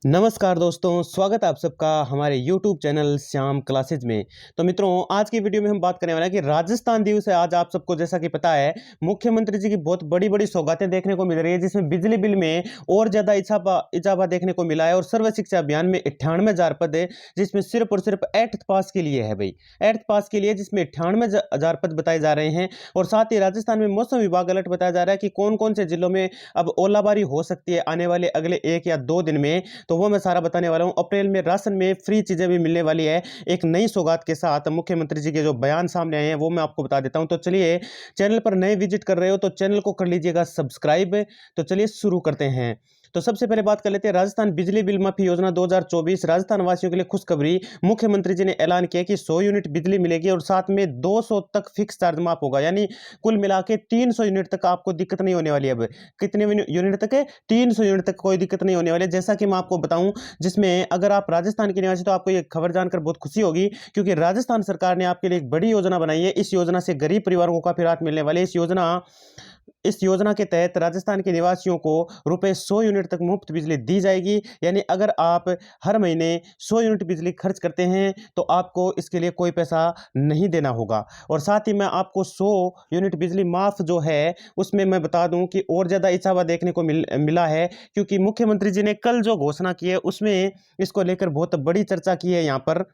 नमस्कार दोस्तों, स्वागत है आप सबका हमारे YouTube चैनल श्याम क्लासेज में। तो मित्रों, आज की वीडियो में हम बात करने वाले हैं कि राजस्थान दिवस है आज। आप सबको जैसा कि पता है, मुख्यमंत्री जी की बहुत बड़ी-बड़ी सौगातें देखने को मिल रही है, जिसमें बिजली बिल में और ज़्यादा इजाफा देखने को मिला है। और सर्व शिक्षा अभियान में 98,000 पद है, जिसमें सिर्फ और सिर्फ 8th पास के लिए है भाई, 8th पास के लिए, जिसमें 98,000 पद बताए जा रहे हैं। और साथ ही राजस्थान में मौसम विभाग अलर्ट बताया जा रहा है कि कौन-कौन से जिलों में अब ओलाबारी हो सकती है आने वाले अगले 1 या 2 दिन में। तो वो मैं सारा बताने वाला हूं। अप्रैल में राशन में फ्री चीजें भी मिलने वाली है, एक नई सौगात के साथ। मुख्यमंत्री जी के जो बयान सामने आए हैं वो मैं आपको बता देता हूं। तो चलिए, चैनल पर नए विजिट कर रहे हो तो चैनल को कर लीजिएगा सब्सक्राइब। तो चलिए शुरू करते हैं। तो सबसे पहले बात कर लेते हैं राजस्थान बिजली बिल माफी योजना 2024। राजस्थान वासियों के लिए खुशखबरी, मुख्यमंत्री जी ने ऐलान किया कि 100 यूनिट बिजली मिलेगी और साथ में 200 तक फिक्स चार्ज माफ होगा, यानी कुल मिला के 300 यूनिट तक आपको दिक्कत नहीं होने वाली है। अब कितने यूनिट तक है? 300 यूनिट तक कोई दिक्कत नहीं होने वाली है। जैसा कि मैं आपको बताऊं, जिसमें अगर आप राजस्थान के निवासी, तो आपको ये खबर जानकर बहुत खुशी होगी, क्योंकि राजस्थान सरकार ने आपके लिए एक बड़ी योजना बनाई है। इस योजना से गरीब परिवारों को काफी राहत मिलने वाली है। इस योजना के तहत राजस्थान के निवासियों को रुपए 100 यूनिट तक मुफ्त बिजली दी जाएगी। यानी अगर आप हर महीने 100 यूनिट बिजली खर्च करते हैं तो आपको इसके लिए कोई पैसा नहीं देना होगा। और साथ ही मैं आपको 100 यूनिट बिजली माफ जो है, उसमें मैं बता दूं कि और ज़्यादा इजाफा देखने को मिला है, क्योंकि मुख्यमंत्री जी ने कल जो घोषणा की है उसमें इसको लेकर बहुत बड़ी चर्चा की है यहाँ पर,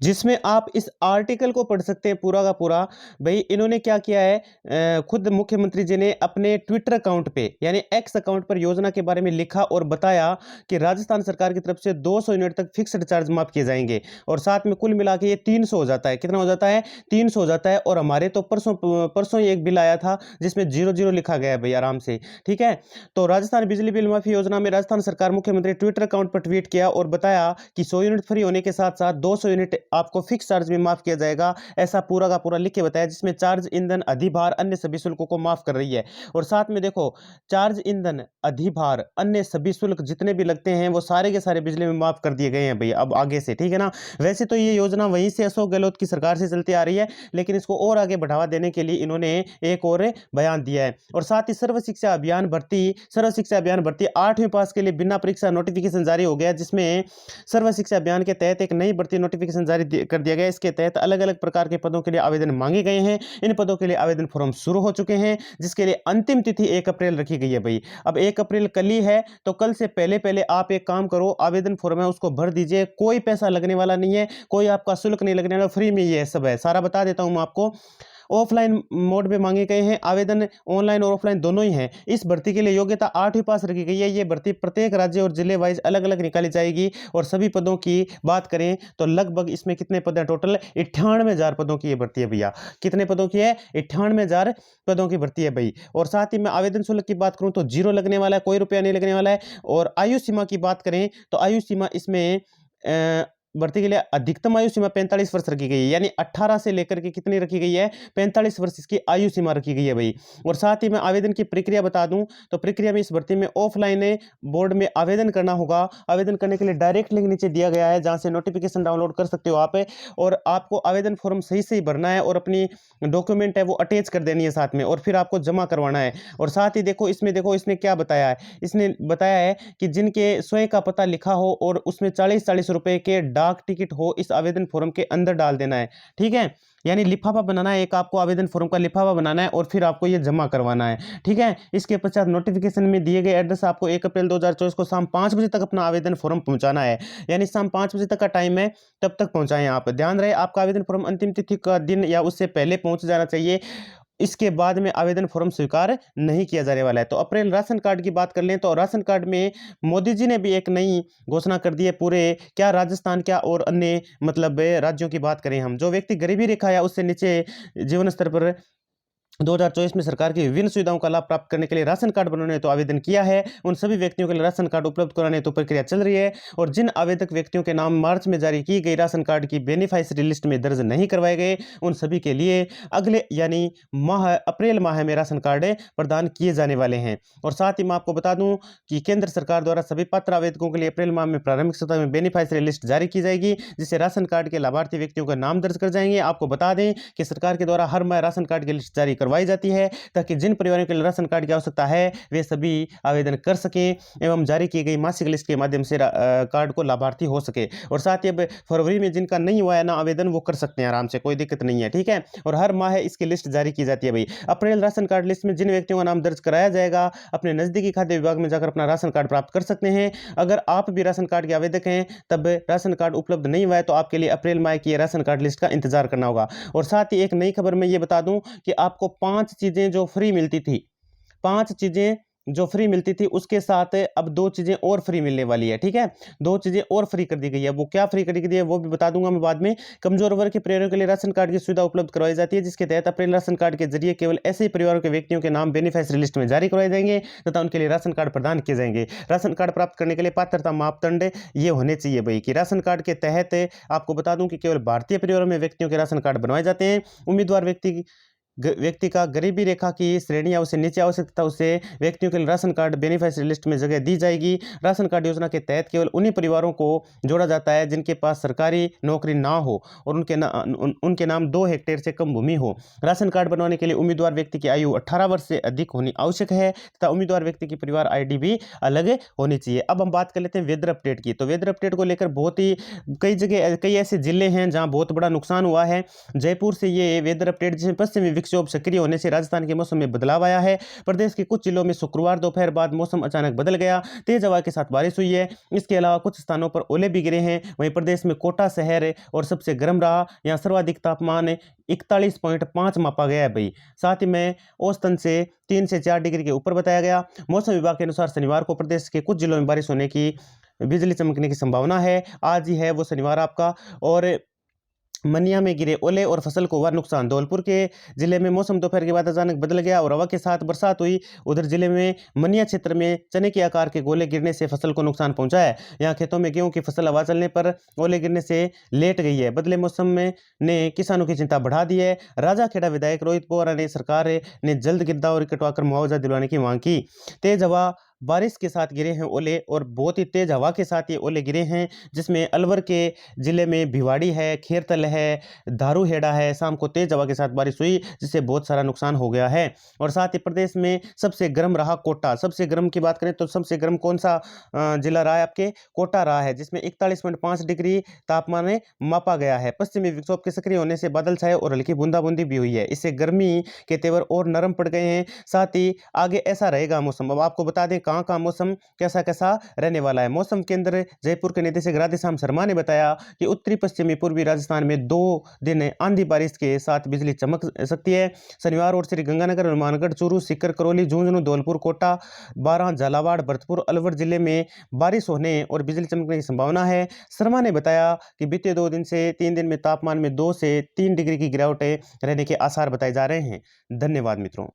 जिसमें आप इस आर्टिकल को पढ़ सकते हैं पूरा का पूरा। भाई इन्होंने क्या किया है, खुद मुख्यमंत्री जी ने अपने ट्विटर अकाउंट पे, यानी एक्स अकाउंट पर योजना के बारे में लिखा और बताया कि राजस्थान सरकार की तरफ से 200 यूनिट तक फिक्स्ड चार्ज माफ किए जाएंगे। और साथ में कुल मिला के ये 300 हो जाता है। कितना हो जाता है? 300 हो जाता है। और हमारे तो परसों परसों ही एक बिल आया था जिसमें 00 लिखा गया है भाई, आराम से। ठीक है। तो राजस्थान बिजली बिल माफी योजना में राजस्थान सरकार, मुख्यमंत्री ट्विटर अकाउंट पर ट्वीट किया और बताया कि 100 यूनिट फ्री होने के साथ साथ 200 यूनिट आपको फिक्स चार्ज भी माफ किया जाएगा। ऐसा पूरा का पूरा लिख के बताया, जिसमें चार्ज, ईंधन, अधिभार, अन्य सभी शुल्कों को माफ कर रही है। और साथ में देखो, चार्ज, ईंधन, अधिभार, अन्य सभी शुल्क जितने भी लगते हैं वो सारे के सारे बिजली में माफ कर दिए गए हैं भैया अब आगे से। ठीक है ना। वैसे तो ये योजना वहीं से अशोक गहलोत की सरकार से चलती आ रही है, लेकिन इसको और आगे बढ़ावा देने के लिए इन्होंने एक और बयान दिया है। और साथ ही सर्व शिक्षा अभियान भर्ती 8वीं पास के लिए बिना परीक्षा नोटिफिकेशन जारी हो गया, जिसमें सर्व शिक्षा अभियान के तहत एक नई भर्ती नोटिफिकेशन जारी कर दिया गया। इसके तहत अलग अलग प्रकार के पदों के लिए आवेदन मांगे गए हैं। इन पदों के लिए आवेदन फॉर्म शुरू हो चुके हैं, जिसके लिए अंतिम तिथि 1 अप्रैल रखी गई है भाई। अब 1 अप्रैल कल ही है, तो कल से पहले पहले आप एक काम करो, आवेदन फॉर्म है उसको भर दीजिए। कोई पैसा लगने वाला नहीं है, कोई आपका शुल्क नहीं लगने वाला, फ्री में ये सब है। सारा बता देता हूं मैं आपको। ऑफलाइन मोड में मांगे गए हैं आवेदन, ऑनलाइन और ऑफलाइन दोनों ही हैं। इस भर्ती के लिए योग्यता 8वीं पास रखी गई है। ये भर्ती प्रत्येक राज्य और जिले वाइज अलग अलग निकाली जाएगी। और सभी पदों की बात करें तो लगभग इसमें कितने पद हैं? टोटल 98,000 पदों की ये भर्ती है भैया। कितने पदों की है? 98,000 पदों की भर्ती है भाई। और साथ ही मैं आवेदन शुल्क की बात करूं तो 0 लगने वाला है, कोई रुपया नहीं लगने वाला है। और आयु सीमा की बात करें तो आयु सीमा इसमें भर्ती के लिए अधिकतम आयु सीमा 45 वर्ष रखी गई है, यानी 18 से लेकर के कितनी रखी गई है? 45 वर्ष इसकी आयु सीमा रखी गई है भाई। और साथ ही मैं आवेदन की प्रक्रिया बता दूं तो प्रक्रिया में इस भर्ती में ऑफलाइन बोर्ड में आवेदन करना होगा। आवेदन करने के लिए डायरेक्ट लिंक नीचे दिया गया है, जहां से नोटिफिकेशन डाउनलोड कर सकते हो आप। और आपको आवेदन फॉर्म सही सही भरना है और अपनी डॉक्यूमेंट है वो अटैच कर देनी है साथ में, और फिर आपको जमा करवाना है। और साथ ही देखो इसमें, देखो इसने क्या बताया है, इसने बताया है कि जिनके स्वयं का पता लिखा हो और उसमें 40-40 रुपए के डाक टिकट हो, इस आवेदन फॉर्म के अंदर डाल देना है। ठीक है। यानी लिफाफा बनाना है, एक आपको आवेदन फॉर्म का लिफाफा बनाना है और फिर आपको ये जमा करवाना है। ठीक है। इसके पश्चात नोटिफिकेशन में दिए गए एड्रेस आपको 1 अप्रैल 2024 को शाम 5 बजे तक अपना आवेदन फॉर्म पहुंचाना है। यानी शाम 5 बजे तक का टाइम है, तब तक पहुंचाएं आप। ध्यान रहे, आपका आवेदन फॉर्म अंतिम तिथि का दिन या उससे पहले पहुंच जाना चाहिए। इसके बाद में आवेदन फॉर्म स्वीकार नहीं किया जाने वाला है। तो अप्रैल राशन कार्ड की बात कर लें तो राशन कार्ड में मोदी जी ने भी एक नई घोषणा कर दी है पूरे, क्या राजस्थान क्या और अन्य मतलब राज्यों की बात करें हम, जो व्यक्ति गरीबी रेखा या उससे नीचे जीवन स्तर पर 2024 में सरकार की विभिन्न सुविधाओं का लाभ प्राप्त करने के लिए राशन कार्ड बनाने तो आवेदन किया है, उन सभी व्यक्तियों के लिए राशन कार्ड उपलब्ध कराने तो प्रक्रिया चल रही है। और जिन आवेदक व्यक्तियों के नाम मार्च में जारी की गई राशन कार्ड की बेनिफिशियरी लिस्ट में दर्ज नहीं करवाए गए, उन सभी के लिए अगले यानी अप्रैल माह में राशन कार्ड प्रदान किए जाने वाले हैं। और साथ ही मैं आपको बता दूं कि केंद्र सरकार द्वारा सभी पात्र आवेदकों के लिए अप्रैल माह में प्रारंभिक सप्ताह में बेनिफिशियरी लिस्ट जारी की जाएगी, जिससे राशन कार्ड के लाभार्थी व्यक्तियों का नाम दर्ज कर जाएंगे। आपको बता दें कि सरकार के द्वारा हर माह राशन कार्ड की लिस्ट जारी करवाई जाती है ताकि जिन परिवारों के लिए राशन कार्ड की आवश्यकता है वे सभी आवेदन कर सकें एवं जारी की गई मासिक लिस्ट के माध्यम से कार्ड को लाभार्थी हो सके। और साथ ही अब फरवरी में जिनका नहीं हुआ है ना आवेदन, वो कर सकते हैं आराम से, कोई दिक्कत नहीं है, ठीक है। और हर माह इसकी लिस्ट जारी की जाती है भाई। अप्रैल राशन कार्ड लिस्ट में जिन व्यक्तियों का नाम दर्ज कराया जाएगा अपने नजदीकी खाद्य विभाग में जाकर अपना राशन कार्ड प्राप्त कर सकते हैं। अगर आप भी राशन कार्ड के आवेदक हैं तब राशन कार्ड उपलब्ध नहीं हुआ है तो आपके लिए अप्रैल माह की राशन कार्ड लिस्ट का इंतजार करना होगा। और साथ ही एक नई खबर में ये बता दूं कि आपको 5 चीजें जो फ्री मिलती थी, 5 चीजें जो फ्री मिलती थी उसके साथ अब 2 चीजें और फ्री मिलने वाली है, ठीक है। 2 चीजें और फ्री कर दी गई है। वो क्या फ्री कर दी गई है वो भी बता दूंगा मैं बाद में। कमजोर वर्ग के परिवारों के लिए राशन कार्ड की सुविधा उपलब्ध करवाई जाती है, जिसके तहत अप्रैल राशन कार्ड के जरिए केवल ऐसे ही परिवारों के व्यक्तियों के नाम बेनिफिशियरी लिस्ट में जारी करवाए जाएंगे तथा उनके लिए राशन कार्ड प्रदान किए जाएंगे। राशन कार्ड प्राप्त करने के लिए पात्रता मापदंड ये होने चाहिए भाई कि राशन कार्ड के तहत आपको बता दूं कि केवल भारतीय परिवारों में व्यक्तियों के राशन कार्ड बनवाए जाते हैं। उम्मीदवार व्यक्ति का गरीबी रेखा की श्रेणी या उससे नीचे आवश्यकता उसे व्यक्तियों के लिए राशन कार्ड बेनिफिशियरी लिस्ट में जगह दी जाएगी। राशन कार्ड योजना के तहत केवल उन्हीं परिवारों को जोड़ा जाता है जिनके पास सरकारी नौकरी ना हो और उनके नाम 2 हेक्टेयर से कम भूमि हो। राशन कार्ड बनवाने के लिए उम्मीदवार व्यक्ति की आयु 18 वर्ष से अधिक होनी आवश्यक है तथा उम्मीदवार व्यक्ति की परिवार ID भी अलग होनी चाहिए। अब हम बात कर लेते हैं वेदर अपडेट की। तो वेदर अपडेट को लेकर बहुत ही कई जगह कई ऐसे जिले हैं जहां बहुत बड़ा नुकसान हुआ है। जयपुर से ये वेदर अपडेट, जिसमें पश्चिमी विक्षोभ सक्रिय होने से राजस्थान के मौसम में बदलाव आया है। प्रदेश के कुछ जिलों में शुक्रवार दोपहर बाद मौसम अचानक बदल गया, तेज हवा के साथ बारिश हुई है। इसके अलावा कुछ स्थानों पर ओले भी गिरे हैं। वहीं प्रदेश में कोटा शहर और सबसे गर्म रहा, यहाँ सर्वाधिक तापमान 41.5 मापा गया है भाई। साथ ही में औसतन से 3 से 4 डिग्री के ऊपर बताया गया। मौसम विभाग के अनुसार शनिवार को प्रदेश के कुछ जिलों में बारिश होने की, बिजली चमकने की संभावना है। आज ही है वो शनिवार आपका। और मनिया में गिरे ओले और फसल को हुआ नुकसान। धौलपुर के जिले में मौसम दोपहर के बाद अचानक बदल गया और हवा के साथ बरसात हुई। उधर जिले में मनिया क्षेत्र में चने के आकार के गोले गिरने से फसल को नुकसान पहुंचा है। यहाँ खेतों में गेहूं की फसल हवा चलने पर ओले गिरने से लेट गई है। बदले मौसम में ने किसानों की चिंता बढ़ा दी है। राजाखेड़ा विधायक रोहित बोहरा ने सरकार ने जल्द गिरदावरी कटवाकर मुआवजा दिलवाने की मांग की। तेज हवा बारिश के साथ गिरे हैं ओले और बहुत ही तेज हवा के साथ ये ओले गिरे हैं, जिसमें अलवर के जिले में भिवाड़ी है, खेरतल है, धारूहेड़ा है। शाम को तेज हवा के साथ बारिश हुई जिससे बहुत सारा नुकसान हो गया है। और साथ ही प्रदेश में सबसे गर्म रहा कोटा। सबसे गर्म की बात करें तो सबसे गर्म कौन सा जिला रहा है? आपके कोटा रहा है, जिसमें 41.5 डिग्री तापमान मापा गया है। पश्चिमी विक्षोभ के सक्रिय होने से बादल छाए और हल्की बूंदाबूंदी भी हुई है। इससे गर्मी के तेवर और नरम पड़ गए हैं। साथ ही आगे ऐसा रहेगा मौसम। अब आपको बता दें कहाँ का मौसम कैसा कैसा रहने वाला है। मौसम केंद्र जयपुर के निदेशक राधेश्याम शर्मा ने बताया कि उत्तरी पश्चिमी पूर्वी राजस्थान में 2 दिन आंधी बारिश के साथ बिजली चमक सकती है। शनिवार और श्री गंगानगर, हनुमानगढ़, चूरू, सीकर, करौली, झुंझुनू, धौलपुर, कोटा, बारां, झालावाड़, भरतपुर, अलवर जिले में बारिश होने और बिजली चमकने की संभावना है। शर्मा ने बताया कि बीते 2 दिन से 3 दिन में तापमान में 2 से 3 डिग्री की गिरावट रहने के आसार बताए जा रहे हैं। धन्यवाद मित्रों।